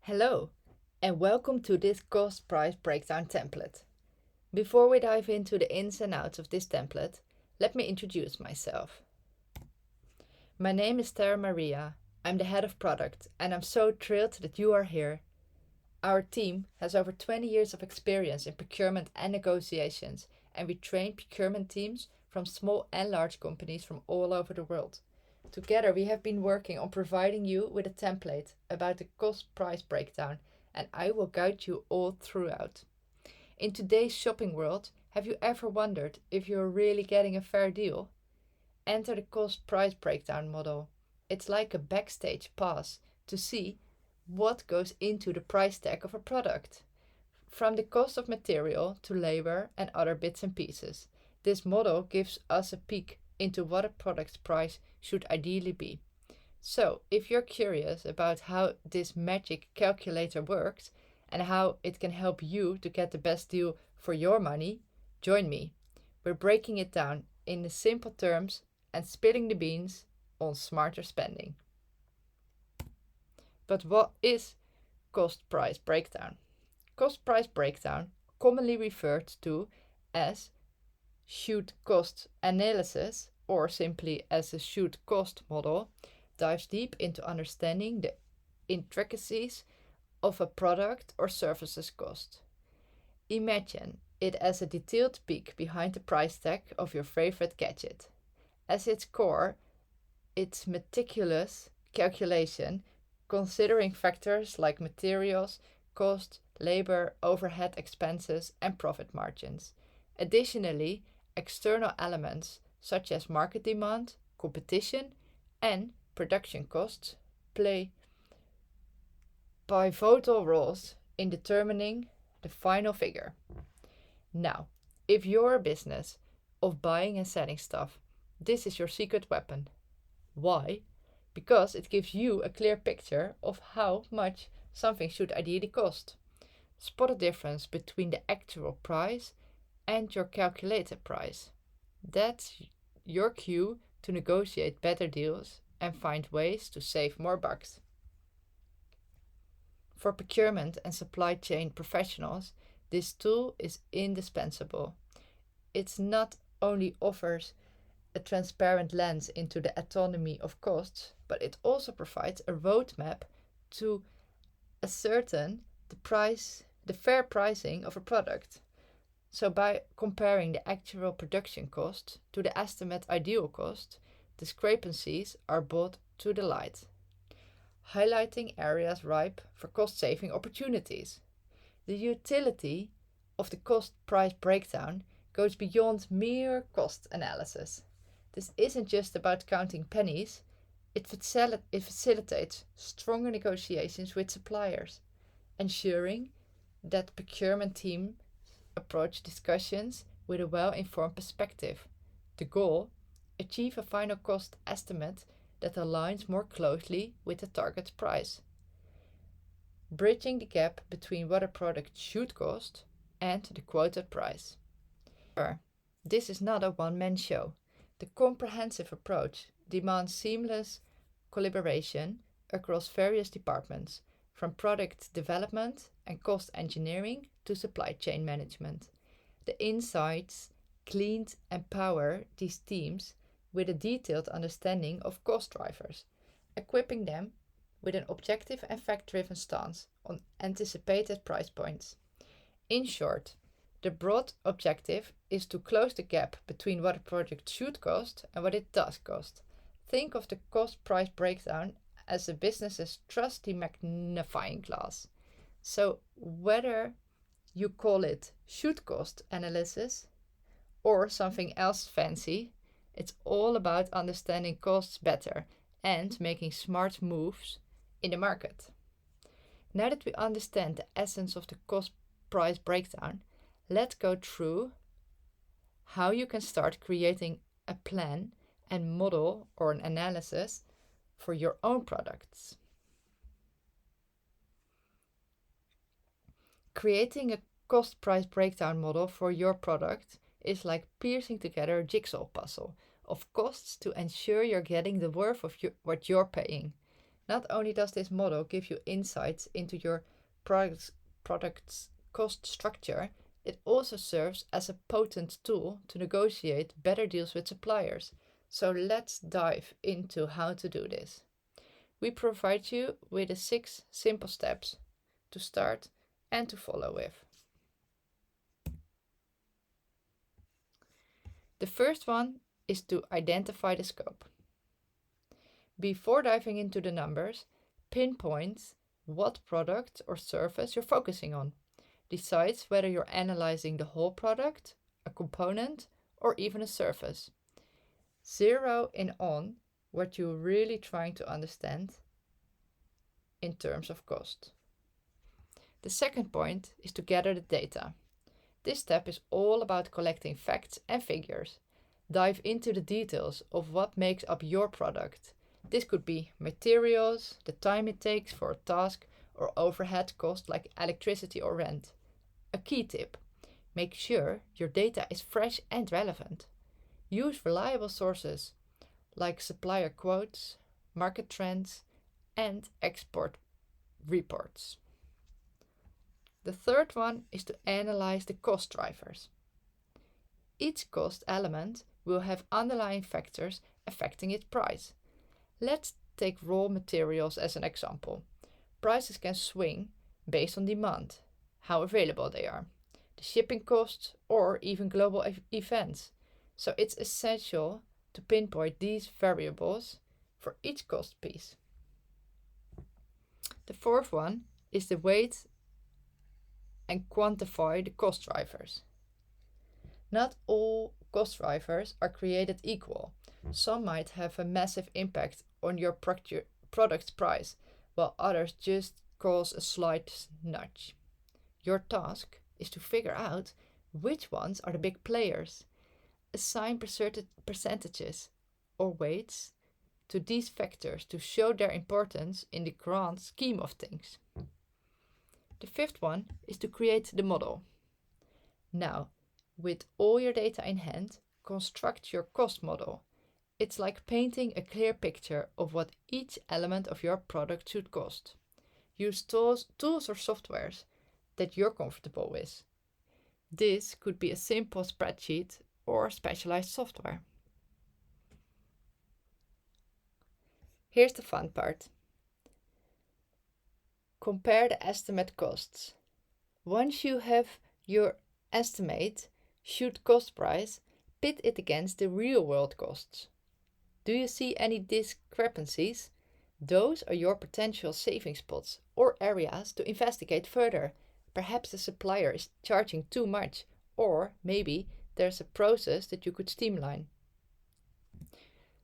Hello, and welcome to this cost price breakdown template. Before we dive into the ins and outs of this template, let me introduce myself. My name is Sterre Maria. I'm the head of product, and I'm so thrilled that you are here. Our team has over 20 years of experience in procurement and negotiations, and we train procurement teams from small and large companies from all over the world. Together, we have been working on providing you with a template about the cost price breakdown, and I will guide you all throughout. In today's shopping world, have you ever wondered if you're really getting a fair deal? Enter the cost price breakdown model. It's like a backstage pass to see what goes into the price tag of a product. From the cost of material to labor and other bits and pieces, this model gives us a peek into what a product's price should ideally be. So, if you're curious about how this magic calculator works and how it can help you to get the best deal for your money, join me. We're breaking it down in the simple terms and spilling the beans on smarter spending. But what is cost price breakdown? Cost price breakdown, commonly referred to as should cost analysis or simply as a should cost model, dives deep into understanding the intricacies of a product or service's cost. Imagine it as a detailed peek behind the price tag of your favorite gadget. At its core, it's meticulous calculation considering factors like materials, cost, labor, overhead expenses, and profit margins. Additionally, external elements such as market demand, competition, and production costs play pivotal roles in determining the final figure. Now, if you're a business of buying and selling stuff, this is your secret weapon. Why? Because it gives you a clear picture of how much something should ideally cost. Spot a difference between the actual price and your calculated price. That's your cue to negotiate better deals and find ways to save more bucks. For procurement and supply chain professionals, this tool is indispensable. It not only offers a transparent lens into the autonomy of costs, but it also provides a roadmap to ascertain the fair pricing of a product. So by comparing the actual production cost to the estimate ideal cost, discrepancies are brought to the light, highlighting areas ripe for cost-saving opportunities. The utility of the cost price breakdown goes beyond mere cost analysis. This isn't just about counting pennies, it facilitates stronger negotiations with suppliers, ensuring that procurement teams approach discussions with a well-informed perspective. The goal: achieve a final cost estimate that aligns more closely with the target price, bridging the gap between what a product should cost and the quoted price. However, this is not a one-man show. The comprehensive approach demands seamless collaboration across various departments, from product development and cost engineering to supply chain management. The insights gleaned empower these teams with a detailed understanding of cost drivers, equipping them with an objective and fact-driven stance on anticipated price points. In short, the broad objective is to close the gap between what a product should cost and what it does cost. Think of the cost price breakdown as a business's trusty magnifying glass. So whether you call it should cost analysis or something else fancy, it's all about understanding costs better and making smart moves in the market. Now that we understand the essence of the cost price breakdown, let's go through how you can start creating a plan and model or an analysis for your own products. Creating a cost price breakdown model for your product is like piecing together a jigsaw puzzle of costs to ensure you're getting the worth of what you're paying. Not only does this model give you insights into your product's cost structure, it also serves as a potent tool to negotiate better deals with suppliers. So let's dive into how to do this. We provide you with 6 simple steps to start and to follow with. The first one is to identify the scope. Before diving into the numbers, pinpoint what product or service you're focusing on. Decides whether you're analyzing the whole product, a component, or even a service. Zero in on what you're really trying to understand in terms of cost. The second point is to gather the data. This step is all about collecting facts and figures. Dive into the details of what makes up your product. This could be materials, the time it takes for a task, or overhead costs like electricity or rent. A key tip: make sure your data is fresh and relevant. Use reliable sources like supplier quotes, market trends, and export reports. The third one is to analyze the cost drivers. Each cost element will have underlying factors affecting its price. Let's take raw materials as an example. Prices can swing based on demand, how available they are, the shipping costs, or even global events. So it's essential to pinpoint these variables for each cost piece. The fourth one is the weight and quantify the cost drivers. Not all cost drivers are created equal. Some might have a massive impact on your product's price, while others just cause a slight nudge. Your task is to figure out which ones are the big players. Assign percentages or weights to these factors to show their importance in the grand scheme of things. The fifth one is to create the model. Now, with all your data in hand, construct your cost model. It's like painting a clear picture of what each element of your product should cost. Use tools or softwares that you're comfortable with. This could be a simple spreadsheet or specialized software. Here's the fun part. Compare the estimate costs. Once you have your estimate should cost price, pit it against the real world costs. Do you see any discrepancies? Those are your potential saving spots or areas to investigate further. Perhaps the supplier is charging too much, or maybe there's a process that you could streamline.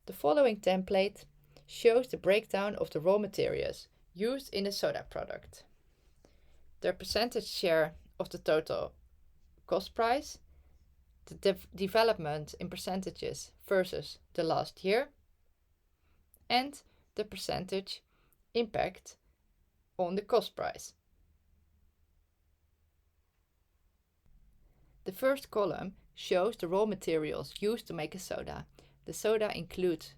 The following template shows the breakdown of the raw materials used in a soda product. Their percentage share of the total cost price, the development in percentages versus the last year, and the percentage impact on the cost price. The first column shows the raw materials used to make a soda. The soda includes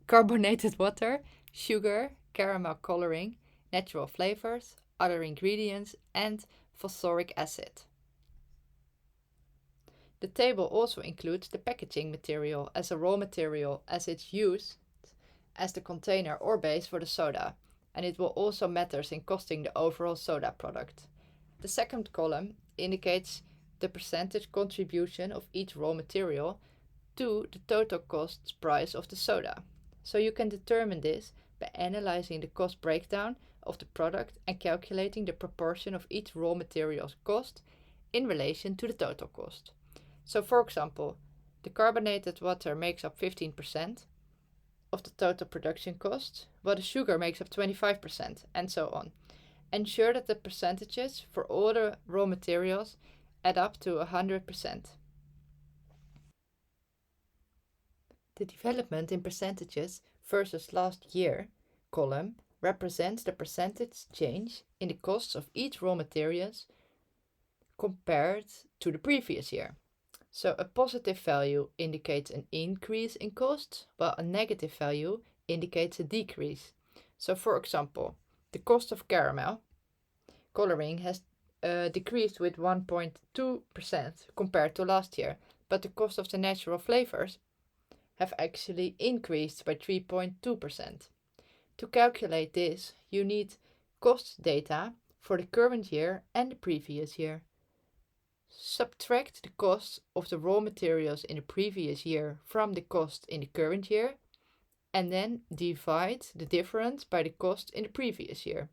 carbonated water, sugar, caramel coloring, natural flavors, other ingredients, and phosphoric acid. The table also includes the packaging material as a raw material, as it's used as the container or base for the soda, and it will also matter in costing the overall soda product. The second column indicates the percentage contribution of each raw material to the total cost price of the soda. So you can determine this by analyzing the cost breakdown of the product and calculating the proportion of each raw material's cost in relation to the total cost. So for example, the carbonated water makes up 15% of the total production cost, while the sugar makes up 25%, and so on. Ensure that the percentages for all the raw materials add up to 100%. The development in percentages versus last year column represents the percentage change in the costs of each raw materials compared to the previous year. So a positive value indicates an increase in costs, while a negative value indicates a decrease. So for example, the cost of caramel coloring has decreased with 1.2% compared to last year, but the cost of the natural flavors have actually increased by 3.2%. To calculate this, you need cost data for the current year and the previous year. Subtract the cost of the raw materials in the previous year from the cost in the current year, and then divide the difference by the cost in the previous year.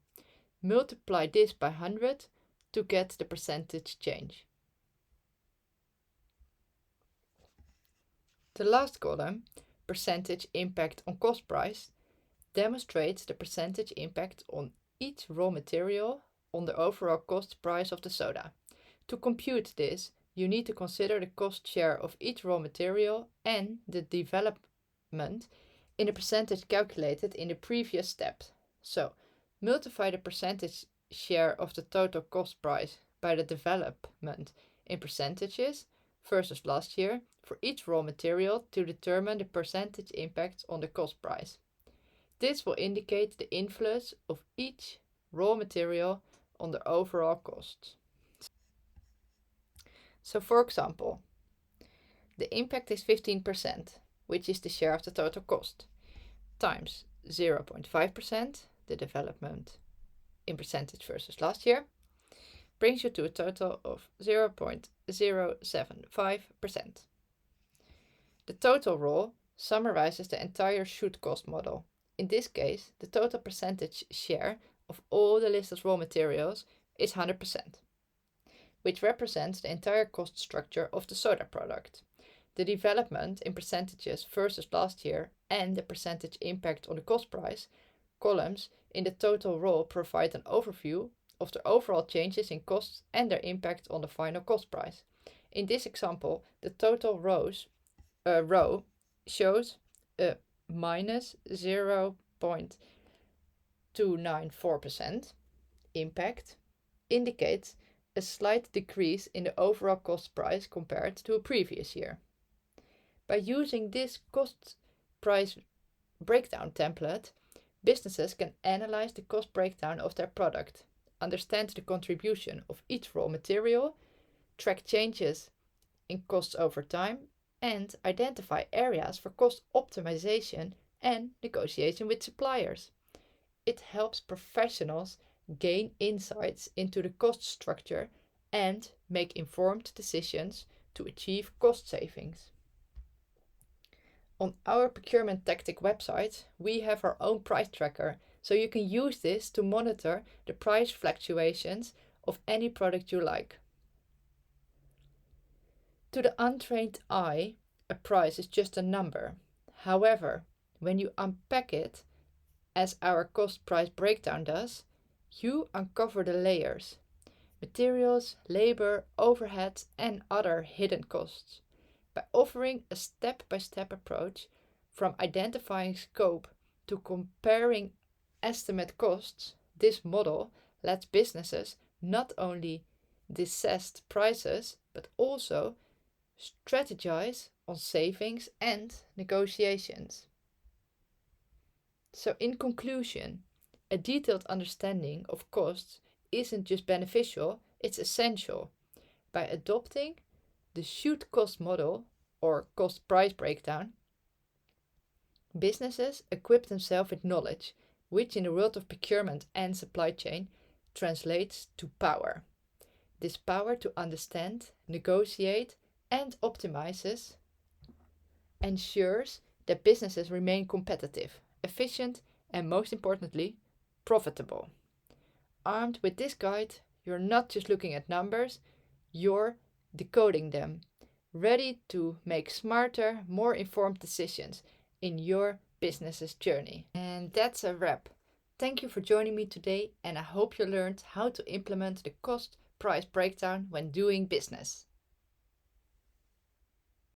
Multiply this by 100 to get the percentage change. The last column, percentage impact on cost price, demonstrates the percentage impact on each raw material on the overall cost price of the soda. To compute this, you need to consider the cost share of each raw material and the development in a percentage calculated in the previous step. So, multiply the percentage share of the total cost price by the development in percentages versus last year for each raw material to determine the percentage impact on the cost price. This will indicate the influence of each raw material on the overall cost. So for example, the impact is 15%, which is the share of the total cost, times 0.5%, the development in percentage versus last year, brings you to a total of 0.075%. The total rule summarizes the entire should cost model. In this case, the total percentage share of all the listed raw materials is 100%, which represents the entire cost structure of the soda product. The development in percentages versus last year and the percentage impact on the cost price columns in the total row provide an overview of the overall changes in costs and their impact on the final cost price. In this example, the total row shows a minus 0.294% impact, indicates a slight decrease in the overall cost price compared to a previous year. By using this cost price breakdown template, businesses can analyze the cost breakdown of their product, understand the contribution of each raw material, track changes in costs over time, and identify areas for cost optimization and negotiation with suppliers. It helps professionals gain insights into the cost structure and make informed decisions to achieve cost savings. On our Procurement Tactic website, we have our own price tracker, so you can use this to monitor the price fluctuations of any product you like. To the untrained eye, a price is just a number. However, when you unpack it, as our cost price breakdown does, you uncover the layers: materials, labor, overheads, and other hidden costs. By offering a step-by-step approach from identifying scope to comparing estimate costs, this model lets businesses not only assess prices but also strategize on savings and negotiations. So in conclusion, a detailed understanding of costs isn't just beneficial, it's essential. By adopting the should cost model or cost price breakdown, businesses equip themselves with knowledge, which in the world of procurement and supply chain translates to power. This power to understand, negotiate, and optimizes ensures that businesses remain competitive, efficient, and most importantly, profitable. Armed with this guide, you're not just looking at numbers, you're decoding them, ready to make smarter, more informed decisions in your business's journey. And that's a wrap. Thank you for joining me today, and I hope you learned how to implement the cost price breakdown when doing business.